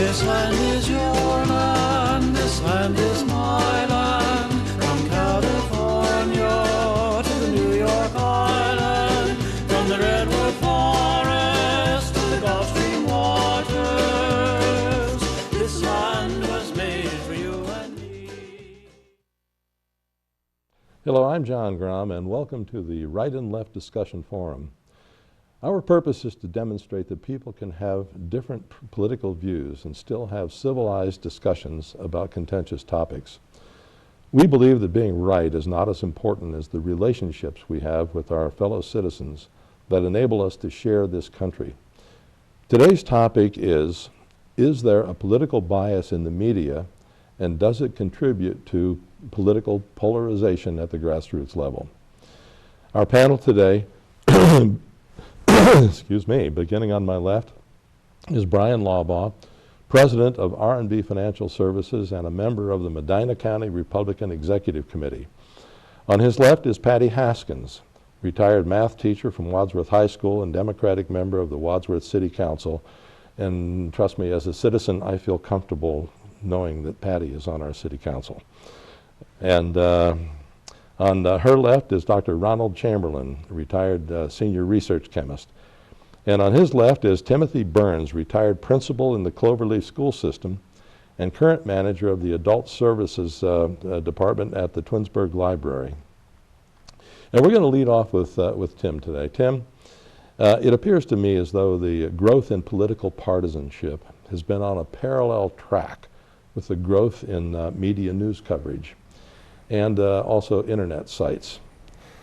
This land is your land, this land is my land. From California to the New York Island, from the Redwood Forest to the Gulf Stream waters, this land was made for you and me. Hello, I'm John Grom, and welcome to the Right and Left Discussion Forum. Our purpose is to demonstrate that people can have different political views and still have civilized discussions about contentious topics. We believe that being right is not as important as the relationships we have with our fellow citizens that enable us to share this country. Today's topic is there a political bias in the media, and does it contribute to political polarization at the grassroots level? Our panel today excuse me, beginning on my left, is Bryan Laubaugh, President of R&B Financial Services and a member of the Medina County Republican Executive Committee. On his left is Patty Haskins, retired math teacher from Wadsworth High School and Democratic member of the Wadsworth City Council. And trust me, as a citizen, I feel comfortable knowing that Patty is on our City Council. And on her left is Dr. Ronald Chamberlin, retired senior research chemist. And on his left is Timothy Burns, retired principal in the Cloverleaf School System and current manager of the Adult Services Department at the Twinsburg Library. And we're going to lead off with Tim today. Tim, it appears to me as though the growth in political partisanship has been on a parallel track with the growth in media news coverage and also internet sites.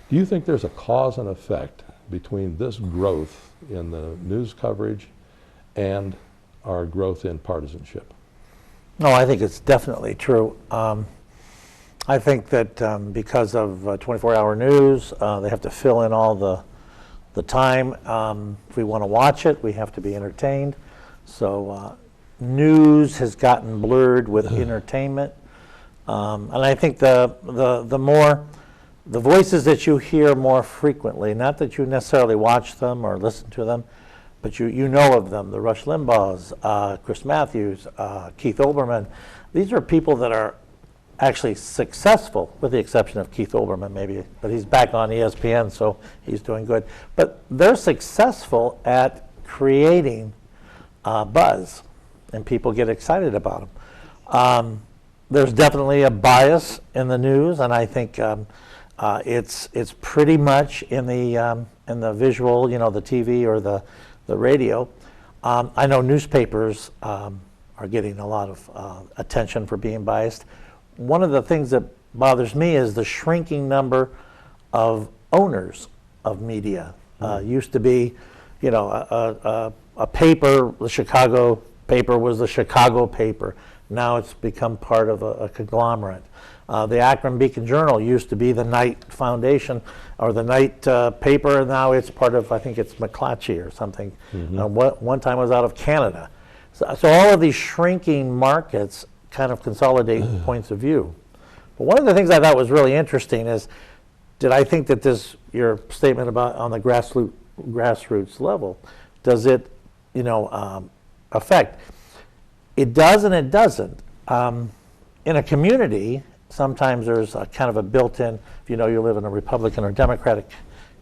Do you think there's a cause and effect between this growth in the news coverage and our growth in partisanship? No, I think it's definitely true. I think that because of 24-hour news, they have to fill in all the time. If we want to watch it, we have to be entertained. So news has gotten blurred with entertainment. And I think the voices that you hear more frequently, not that you necessarily watch them or listen to them, but you know of them, the Rush Limbaughs, Chris Matthews, Keith Olbermann. These are people that are actually successful, with the exception of Keith Olbermann maybe, but he's back on ESPN, so he's doing good. But they're successful at creating buzz, and people get excited about them. There's definitely a bias in the news, and I think it's pretty much in the visual, the TV or the radio. I know newspapers are getting a lot of attention for being biased. One of the things that bothers me is the shrinking number of owners of media. Used to be, a paper, the Chicago paper was the Chicago paper. Now it's become part of a conglomerate. The Akron Beacon Journal used to be the Knight Foundation or the Knight paper, and now it's part of, I think it's McClatchy or something. One time it was out of Canada. So all of these shrinking markets kind of consolidate points of view. But one of the things I thought was really interesting is, did I think that your statement about on the grassroots level, does it, affect? It does and it doesn't. In a community, sometimes there's a kind of a built-in, if you live in a Republican or Democratic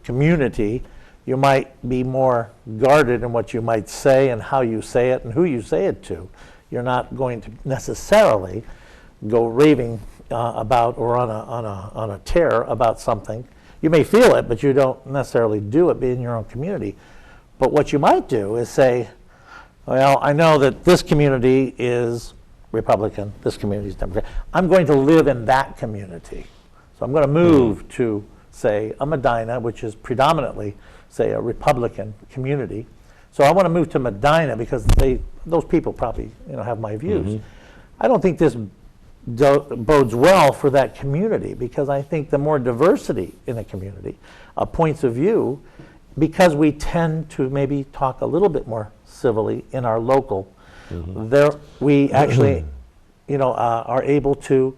community, you might be more guarded in what you might say and how you say it and who you say it to. You're not going to necessarily go raving about or on a tear about something. You may feel it, but you don't necessarily do it in your own community. But what you might do is say, well, I know that this community is Republican, this community is Democrat. I'm going to live in that community. So I'm going to move to, say, a Medina, which is predominantly, say, a Republican community. So I want to move to Medina because those people probably have my views. I don't think this bodes well for that community, because I think the more diversity in a community, points of view, because we tend to maybe talk a little bit more civilly in our local, there we actually are able to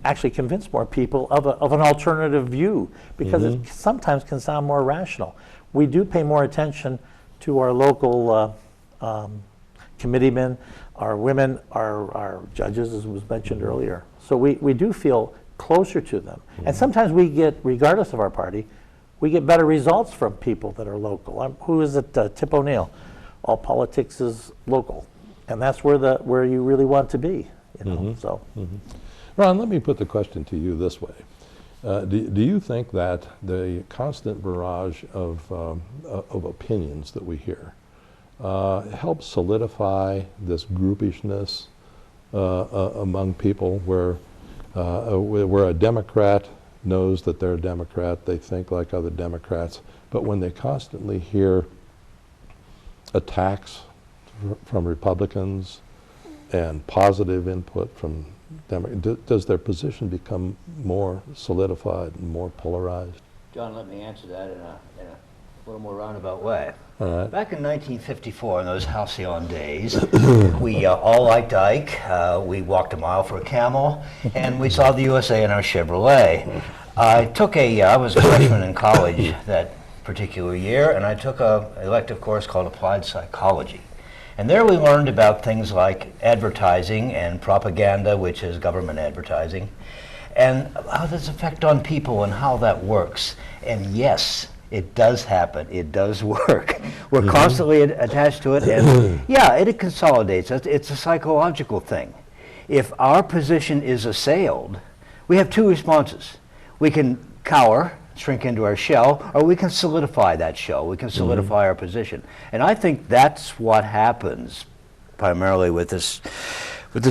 actually convince more people of an alternative view, because it sometimes can sound more rational. We do pay more attention to our local committeemen, our women, our judges, as was mentioned earlier. So we do feel closer to them. And sometimes we get, regardless of our party, we get better results from people that are local. Who is it? Tip O'Neill. All politics is local, and that's where you really want to be. You know. So, Ron, let me put the question to you this way: do you think that the constant barrage of opinions that we hear helps solidify this groupishness among people, where a Democrat knows that they're a Democrat, they think like other Democrats, but when they constantly hear attacks from Republicans and positive input from Democrats, does their position become more solidified and more polarized? John, let me answer that in a little more roundabout way. All right. Back in 1954, in those halcyon days, we all liked Ike. We walked a mile for a camel, and we saw the USA in our Chevrolet. I was a freshman in college that particular year, and I took an elective course called Applied Psychology. And there we learned about things like advertising and propaganda, which is government advertising, and how this effect on people and how that works. And yes, it does happen. It does work. We're constantly attached to it, and yeah, it consolidates. It's a psychological thing. If our position is assailed, we have two responses. We can cower, shrink into our shell, or we can solidify that shell. We can solidify our position. And I think that's what happens primarily with this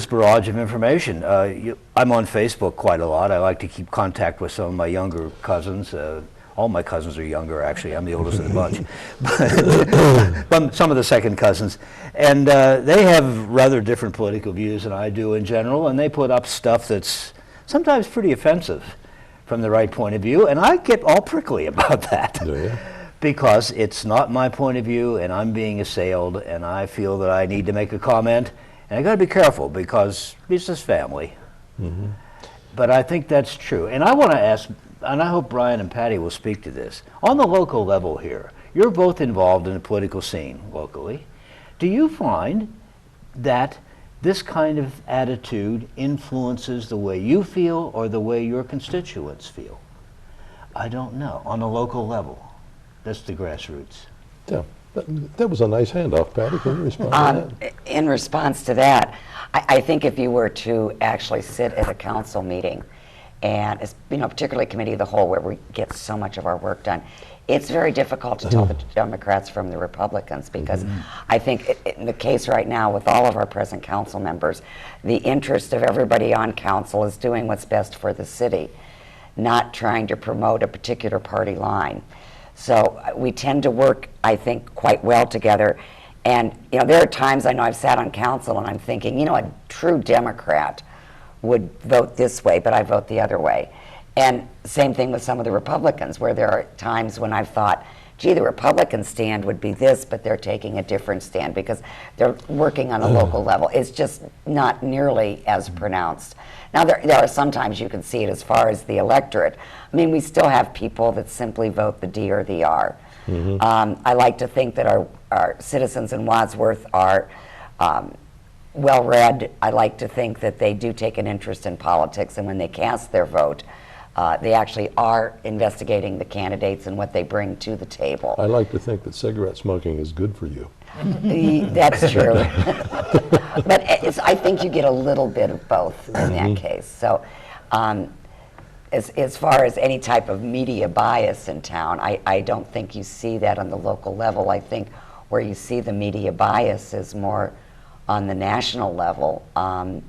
barrage of information. I'm on Facebook quite a lot. I like to keep contact with some of my younger cousins. All my cousins are younger, actually. I'm the oldest of the bunch. But some of the second cousins. And they have rather different political views than I do in general, and they put up stuff that's sometimes pretty offensive from the right point of view, and I get all prickly about that. Do you? Because it's not my point of view, and I'm being assailed, and I feel that I need to make a comment, and I got to be careful because it's just family. But I think that's true. And I want to ask, and I hope Bryan and Patty will speak to this, on the local level here, you're both involved in the political scene locally. Do you find that this kind of attitude influences the way you feel or the way your constituents feel? I don't know. On a local level, that's the grassroots. Yeah, that was a nice handoff, Patty. Can you respond to that? In response to that, I think if you were to actually sit at a council meeting, and particularly committee of the whole, where we get so much of our work done, it's very difficult to tell the Democrats from the Republicans, because I think in the case right now with all of our present council members, the interest of everybody on council is doing what's best for the city, not trying to promote a particular party line. So we tend to work, I think, quite well together. And there are times I know I've sat on council and I'm thinking, a true Democrat would vote this way, but I vote the other way. And same thing with some of the Republicans, where there are times when I've thought, gee, the Republican stand would be this, but they're taking a different stand because they're working on a local level. It's just not nearly as pronounced. Now, there are sometimes you can see it as far as the electorate. I mean, we still have people that simply vote the D or the R. I like to think that our citizens in Wadsworth are well-read. I like to think that they do take an interest in politics, and when they cast their vote, they actually are investigating the candidates and what they bring to the table. I like to think that cigarette smoking is good for you. That's true. But I think you get a little bit of both in that case. So as far as any type of media bias in town, I don't think you see that on the local level. I think where you see the media bias is more on the national level. I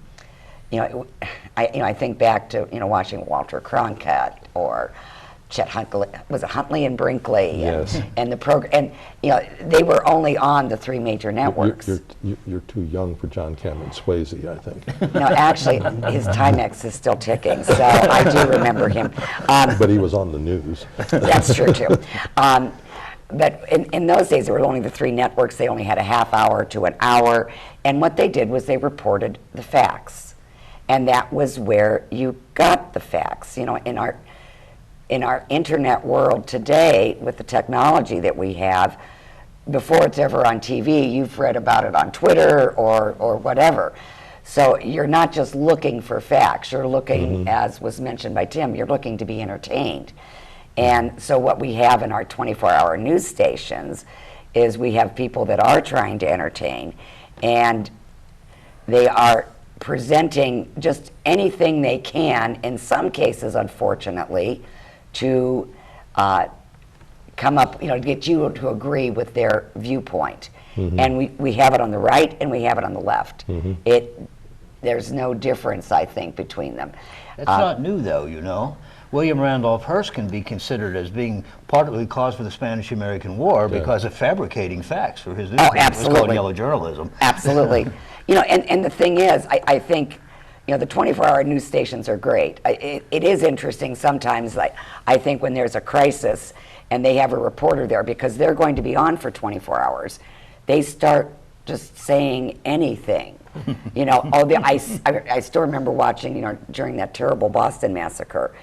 think back to watching Walter Cronkite or Chet Huntley. Was it Huntley and Brinkley? Yes. And the program, and they were only on the three major networks. You're too young for John Cameron Swayze, I think. No, actually, his Timex is still ticking, so I do remember him. But he was on the news. That's true too. But in those days, there were only the three networks. They only had a half hour to an hour, and what they did was they reported the facts. And that was where you got the facts. In our internet world today, with the technology that we have, before it's ever on TV, you've read about it on Twitter or whatever. So you're not just looking for facts, you're looking, as was mentioned by Tim, you're looking to be entertained. And so what we have in our 24-hour news stations is we have people that are trying to entertain, and they are presenting just anything they can, in some cases, unfortunately, to come up, to get you to agree with their viewpoint. And we have it on the right and we have it on the left. There's no difference, I think, between them. That's not new, though, William Randolph Hearst can be considered as being partly cause for the Spanish-American War because of fabricating facts for his newspaper. Oh, absolutely. It's called yellow journalism. Absolutely. And the thing is, I think, the 24-hour news stations are great. It is interesting sometimes, I think, when there's a crisis and they have a reporter there, because they're going to be on for 24 hours, they start just saying anything. I still remember watching, during that terrible Boston massacre,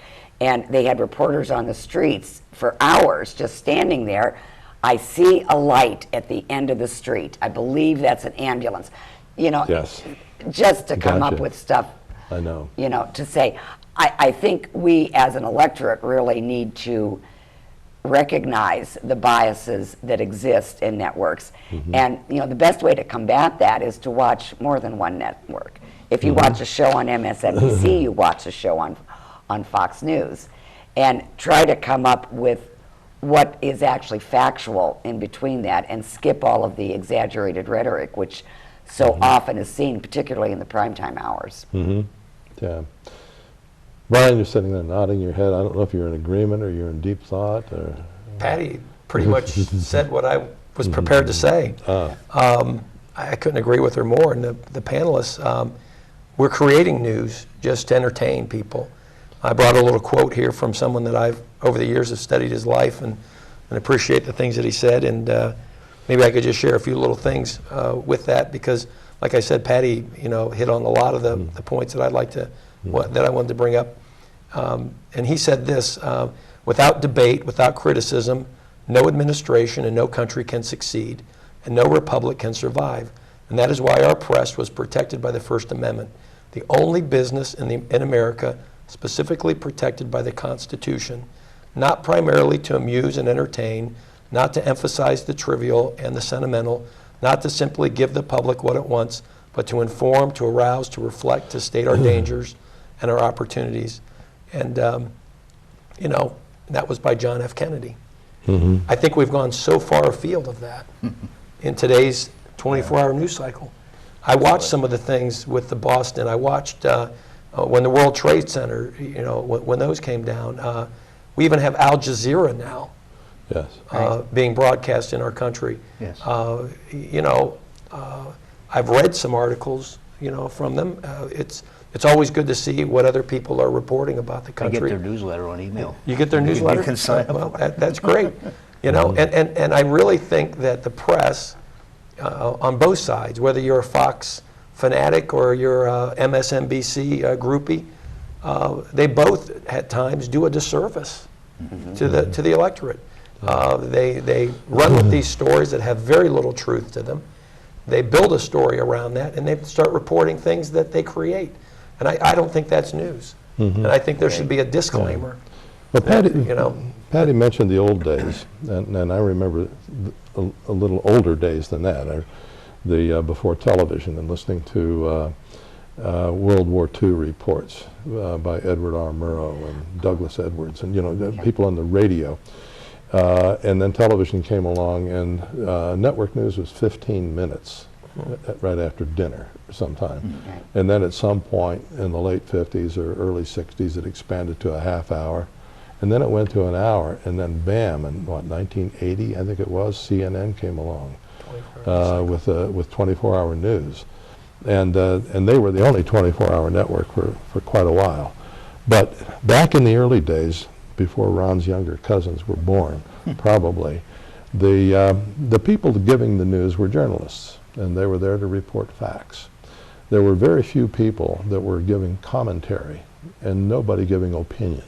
and they had reporters on the streets for hours just standing there. I see a light at the end of the street. I believe that's an ambulance. Yes. Just to come up with stuff, I know. To say. I think we as an electorate really need to recognize the biases that exist in networks. And the best way to combat that is to watch more than one network. If you watch a show on MSNBC, you watch a show on Fox News, and try to come up with what is actually factual in between that, and skip all of the exaggerated rhetoric, which so often is seen, particularly in the primetime hours. Yeah. Bryan, you're sitting there nodding your head. I don't know if you're in agreement or you're in deep thought. Or Patty pretty much said what I was prepared to say. I couldn't agree with her more. And the panelists, we're creating news just to entertain people. I brought a little quote here from someone that I've, over the years, have studied his life and appreciate the things that he said. And maybe I could just share a few little things with that, because, like I said, Patty, hit on a lot of the points that I'd like to, that I wanted to bring up. And he said this: without debate, without criticism, no administration and no country can succeed, and no republic can survive. And that is why our press was protected by the First Amendment, the only business in America specifically protected by the Constitution, not primarily to amuse and entertain, not to emphasize the trivial and the sentimental, not to simply give the public what it wants, but to inform, to arouse, to reflect, to state our dangers and our opportunities. And, that was by John F. Kennedy. I think we've gone so far afield of that in today's 24-hour news cycle. I watched some of the things with the Boston. I watched when the World Trade Center, when those came down. We even have Al Jazeera now. Yes. Being broadcast in our country. Yes. I've read some articles, from them. It's always good to see what other people are reporting about the I country. get their newsletter on email. You get their newsletter? You can sign up. Well, that's great. And I really think that the press, on both sides, whether you're a Fox fanatic or you're a MSNBC groupie, they both at times do a disservice to the electorate. They run with these stories that have very little truth to them. They build a story around that, and they start reporting things that they create. And I don't think that's news. And I think there should be a disclaimer. Well, Patty, that, Patty mentioned the old days, and I remember a little older days than that, before television, and listening to World War II reports by Edward R. Murrow and Douglas Edwards, and people on the radio. And then television came along, and network news was 15 minutes right after dinner sometime. And then at some point in the late 50s or early 60s, it expanded to a half hour. And then it went to an hour, and then bam, in 1980, I think it was, CNN came along with 24-hour news. And they were the only 24-hour network for quite a while. But back in the early days, before Ron's younger cousins were born, probably, the people giving the news were journalists, and they were there to report facts. There were very few people that were giving commentary, and nobody giving opinion.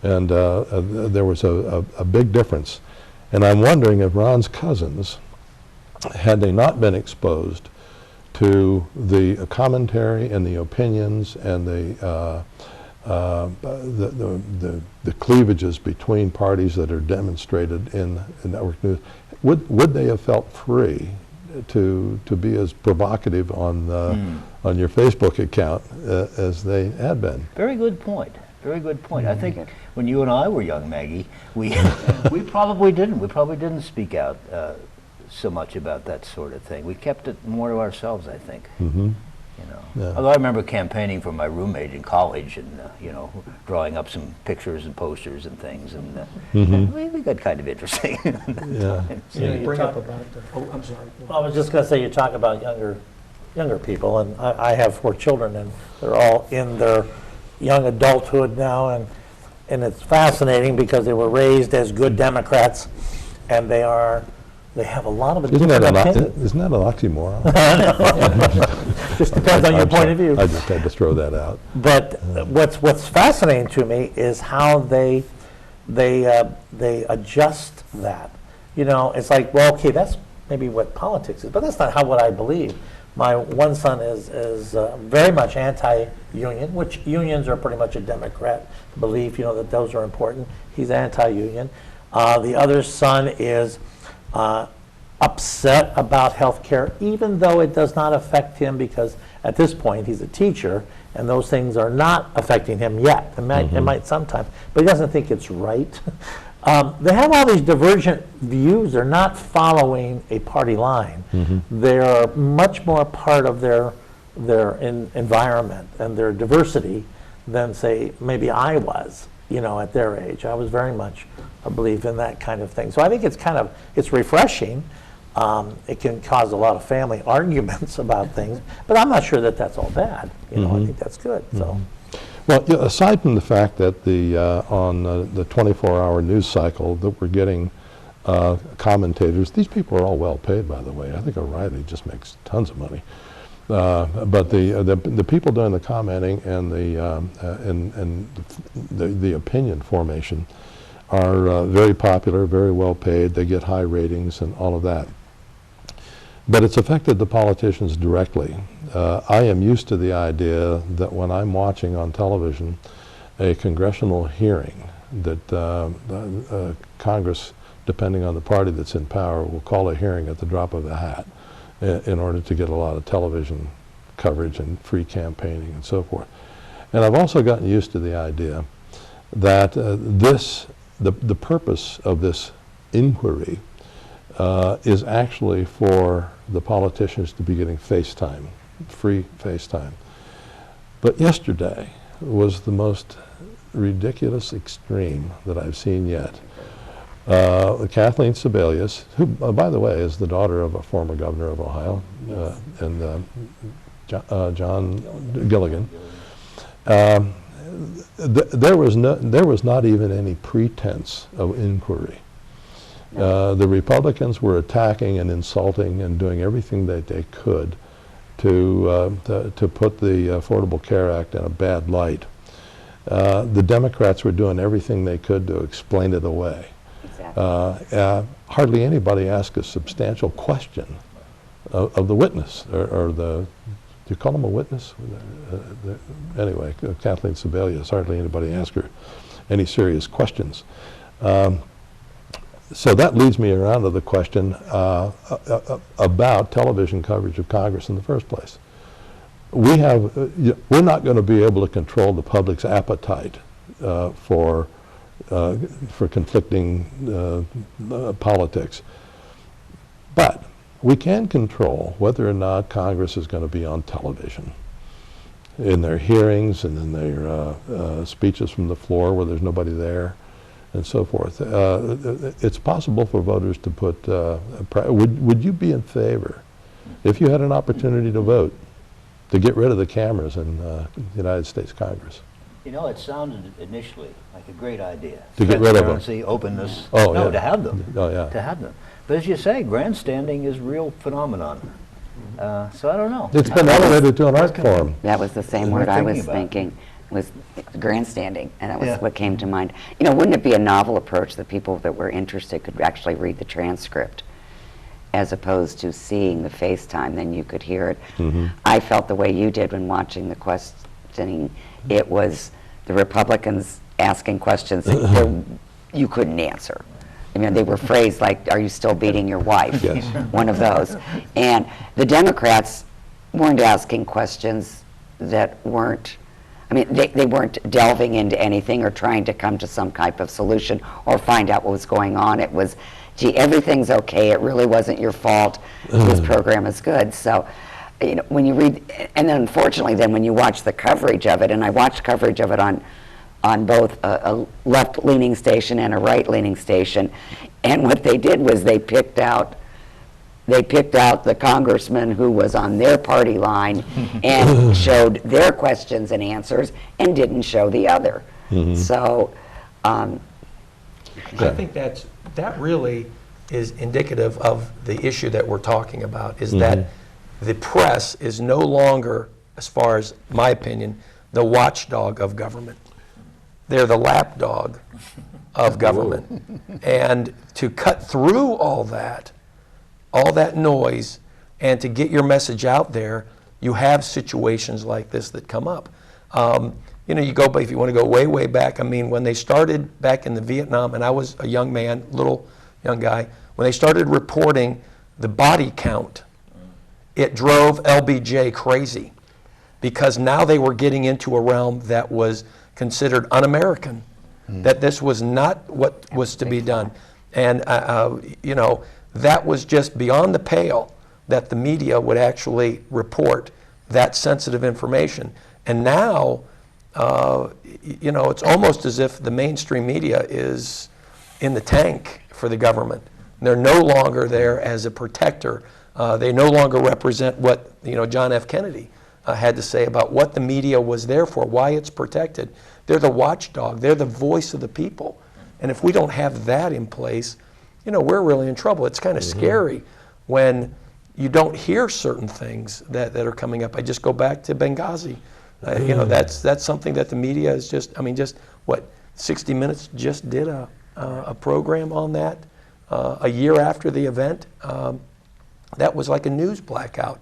And there was a big difference. And I'm wondering if Ron's cousins had they not been exposed to the commentary and the opinions and the cleavages between parties that are demonstrated in network news, would they have felt free to be as provocative on your Facebook account as they had been? Very good point. Very good point. I think when you and I were young, Maggie, we we probably didn't. We probably didn't speak out so much about that sort of thing. We kept it more to ourselves, I think. You know. Yeah. Although I remember campaigning for my roommate in college, and you know, drawing up some pictures and posters and things, and we got kind of interesting. Yeah. You Bring talk- up about I'm sorry. Well, I was just going to say, you talk about younger people, and I have 4 children, and they're all in their young adulthood now, and it's fascinating because they were raised as good Democrats, and they have a lot of Isn't that different an opinions. isn't that an oxymoron? Just depends on your I'm point sorry. of view. I just had to throw that out. But what's fascinating to me is how they adjust that. You know, it's like, well, okay, that's maybe what politics is, but that's not what I believe. My one son is very much anti-union, which unions are pretty much a Democrat belief, you know, that those are important. He's anti-union. The other son is upset about health care, even though it does not affect him, because at this point he's a teacher and those things are not affecting him yet. It might sometime, but he doesn't think it's right. They have all these divergent views. They're not following a party line. They're much more part of their environment and their diversity than, say, maybe I was, you know, at their age. I was very much a belief in that kind of thing. So I think it's refreshing. It can cause a lot of family arguments about things, but I'm not sure that that's all bad. You know, I think that's good. So. Well, yeah, aside from the fact that on the 24-hour news cycle that we're getting commentators, these people are all well paid, by the way. I think O'Reilly just makes tons of money. But the people doing the commenting and the opinion formation are very popular, very well paid. They get high ratings and all of that. But it's affected the politicians directly. I am used to the idea that when I'm watching on television a congressional hearing, that Congress, depending on the party that's in power, will call a hearing at the drop of a hat in order to get a lot of television coverage and free campaigning and so forth. And I've also gotten used to the idea that the purpose of this inquiry is actually for the politicians to be getting FaceTime, free FaceTime. But yesterday was the most ridiculous extreme that I've seen yet. Kathleen Sebelius, who, by the way, is the daughter of a former governor of Ohio, and John Gilligan. There was not even any pretense of inquiry. The Republicans were attacking and insulting and doing everything that they could to put the Affordable Care Act in a bad light. The Democrats were doing everything they could to explain it away. Exactly. Hardly anybody asked a substantial question of the witness, or do you call him a witness? Anyway, Kathleen Sebelius, hardly anybody asked her any serious questions. So that leads me around to the question about television coverage of Congress in the first place. We're not going to be able to control the public's appetite for conflicting politics, but we can control whether or not Congress is going to be on television in their hearings and in their speeches from the floor where there's nobody there, and so forth. It's possible for voters to put, would you be in favor, if you had an opportunity to vote, to get rid of the cameras in the United States Congress? You know, it sounded initially like a great idea. To get rid of them. Transparency, openness. Oh, no, yeah. to have them. Oh, yeah. To have them. But as you say, grandstanding is a real phenomenon. So I don't know. It's been elevated to an art form. That was the same We're word I thinking was about. thinking, was grandstanding, and that was Yeah. what came to mind. You know, wouldn't it be a novel approach that people that were interested could actually read the transcript as opposed to seeing the FaceTime, then you could hear it. I felt the way you did when watching the questioning. It was the Republicans asking questions that you couldn't answer. I mean, they were phrased like, "Are you still beating your wife?" Yes. One of those. And the Democrats weren't asking questions that weren't, I mean, they weren't delving into anything or trying to come to some type of solution or find out what was going on. It was, gee, everything's okay. It really wasn't your fault. This program is good. So, you know, when you read, and then unfortunately, then when you watch the coverage of it, and I watched coverage of it on both a left-leaning station and a right-leaning station, and what they did was they picked out the congressman who was on their party line and showed their questions and answers and didn't show the other. So I think that really is indicative of the issue that we're talking about, is that the press is no longer, as far as my opinion, the watchdog of government. They're the lapdog of government. And to cut through all that noise, and to get your message out there, you have situations like this that come up. You know, if you want to go way, way back, I mean, when they started back in the Vietnam, and I was a young man, little young guy, when they started reporting the body count, it drove LBJ crazy, because now they were getting into a realm that was considered un-American, that this was not what was to be done. And, you know, that was just beyond the pale that the media would actually report that sensitive information. And now, you know, it's almost as if the mainstream media is in the tank for the government. They're no longer there as a protector. They no longer represent what, you know, John F. Kennedy had to say about what the media was there for, why it's protected. They're the watchdog. They're the voice of the people. And if we don't have that in place, you know, we're really in trouble. It's kind of scary when you don't hear certain things that are coming up. I just go back to Benghazi. You know, that's something that the media is just, I mean, just what, 60 Minutes just did a program on that a year after the event. That was like a news blackout.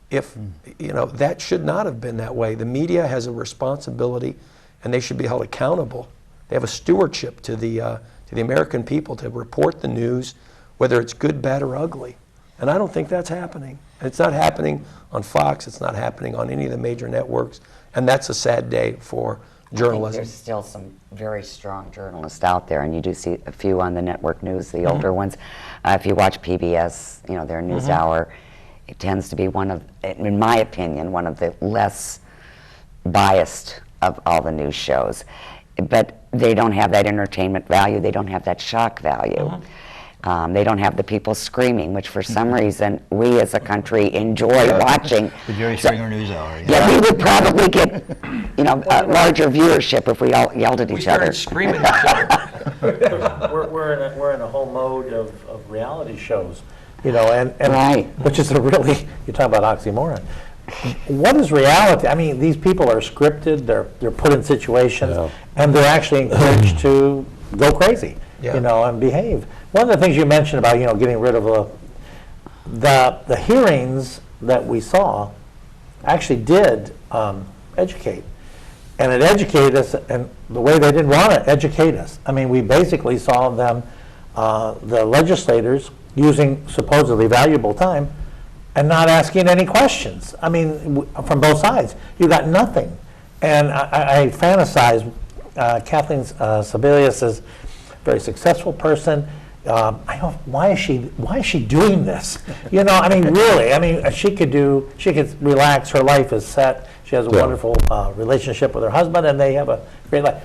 If, you know, that should not have been that way. The media has a responsibility, and they should be held accountable. They have a stewardship to the American people to report the news, whether it's good, bad, or ugly. And I don't think that's happening. And it's not happening on Fox. It's not happening on any of the major networks. And that's a sad day for journalism. There's still some very strong journalists out there, and you do see a few on the network news, the older ones. If you watch PBS, you know, their news hour, it tends to be one of, in my opinion, one of the less biased of all the news shows. But they don't have that entertainment value. They don't have that shock value. They don't have the people screaming, which for some reason we as a country enjoy watching. The Jerry Springer News Hour. Yeah, we would probably get, you know, a larger viewership if we all yelled at each other. We started screaming at each other. we're in a whole mode of reality shows, you know, and Right. which is a really, you talk about oxymoron. What is reality? I mean, these people are scripted. They're put in situations, and they're actually encouraged to go crazy, you know, and behave. One of the things you mentioned about, you know, getting rid of the hearings that we saw actually did educate, and it educated us in the way they didn't want to educate us. I mean, we basically saw them, the legislators, using supposedly valuable time and not asking any questions. I mean, from both sides. You got nothing. And I fantasize, Kathleen Sebelius is a very successful person. I know, why is she doing this? You know, I mean, really, I mean, she could relax, her life is set, she has a wonderful relationship with her husband, and they have a great life.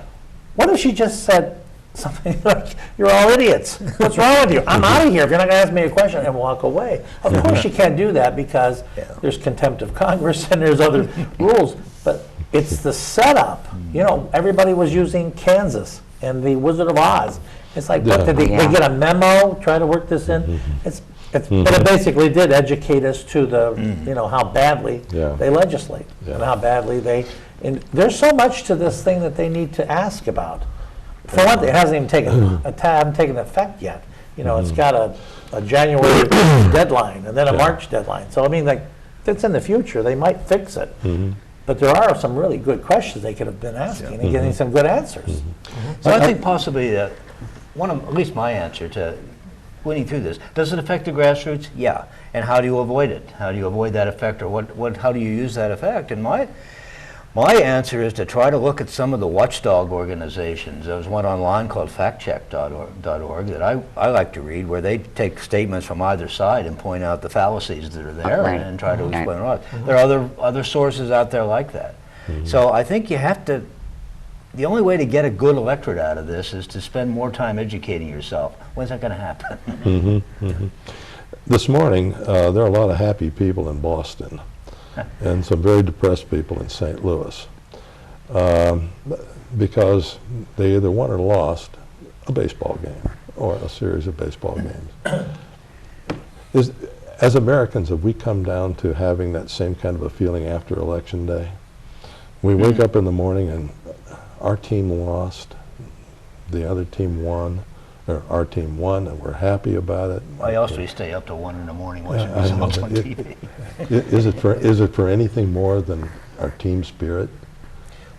What if she just said something like, "You're all idiots. What's wrong with you? I'm out of here if you're not going to ask me a question," and walk away? Of course, you can't do that because there's contempt of Congress and there's other rules. But it's the setup. You know, everybody was using Kansas and the Wizard of Oz. It's like, what, did they get a memo? Try to work this in. But it basically did educate us to the, you know, how badly they legislate and how badly they. And there's so much to this thing that they need to ask about. For one thing, it hasn't even taken effect yet. You know, it's got a January deadline and then a March deadline. So, I mean, like, if it's in the future, they might fix it. But there are some really good questions they could have been asking and getting some good answers. So I think possibly that one of, at least my answer to winning through this, does it affect the grassroots? Yeah. And how do you avoid it? How do you avoid that effect, or how do you use that effect? And my answer is to try to look at some of the watchdog organizations. There's one online called factcheck.org that I like to read, where they take statements from either side and point out the fallacies that are there and try to explain why. There are other sources out there like that. So I think you have to, the only way to get a good electorate out of this is to spend more time educating yourself. When's that going to happen? This morning, there are a lot of happy people in Boston and some very depressed people in St. Louis because they either won or lost a baseball game or a series of baseball games. As Americans, have we come down to having that same kind of a feeling after Election Day? We wake up in the morning and our team lost, the other team won, or our team won, and we're happy about it. I also stay up to 1 in the morning watching results on TV. Is it for anything more than our team spirit?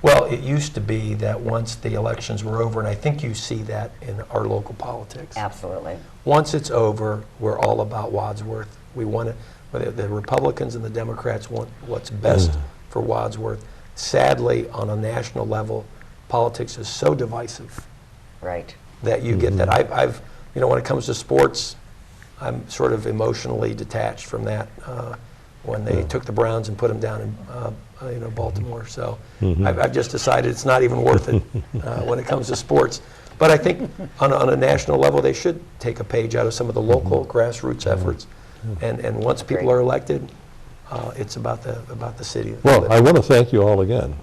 Well, it used to be that once the elections were over, and I think you see that in our local politics. Absolutely. Once it's over, we're all about Wadsworth. We want it, whether the Republicans and the Democrats want what's best for Wadsworth. Sadly, on a national level, politics is so divisive. Right. That you get that. I've, you know, when it comes to sports, I'm sort of emotionally detached from that. When they took the Browns and put them down in, Baltimore. So I've just decided it's not even worth it when it comes to sports. But I think on a national level, they should take a page out of some of the local grassroots efforts. And once people are elected, it's about the city. Well, I want to thank you all again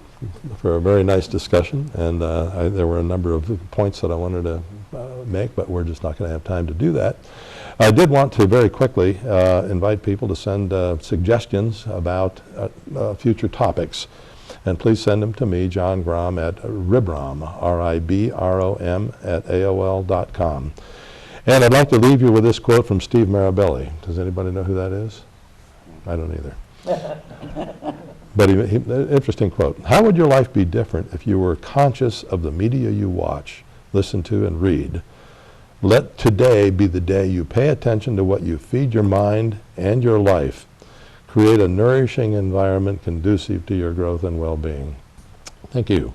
for a very nice discussion, and there were a number of points that I wanted to make, but we're just not going to have time to do that. I did want to very quickly invite people to send suggestions about future topics, and please send them to me, John Grom, at ribrom, R-I-B-R-O-M, at AOL.com. And I'd like to leave you with this quote from Steve Marabelli. Does anybody know who that is? I don't either. But interesting quote. How would your life be different if you were conscious of the media you watch, listen to, and read? Let today be the day you pay attention to what you feed your mind and your life. Create a nourishing environment conducive to your growth and well-being. Thank you.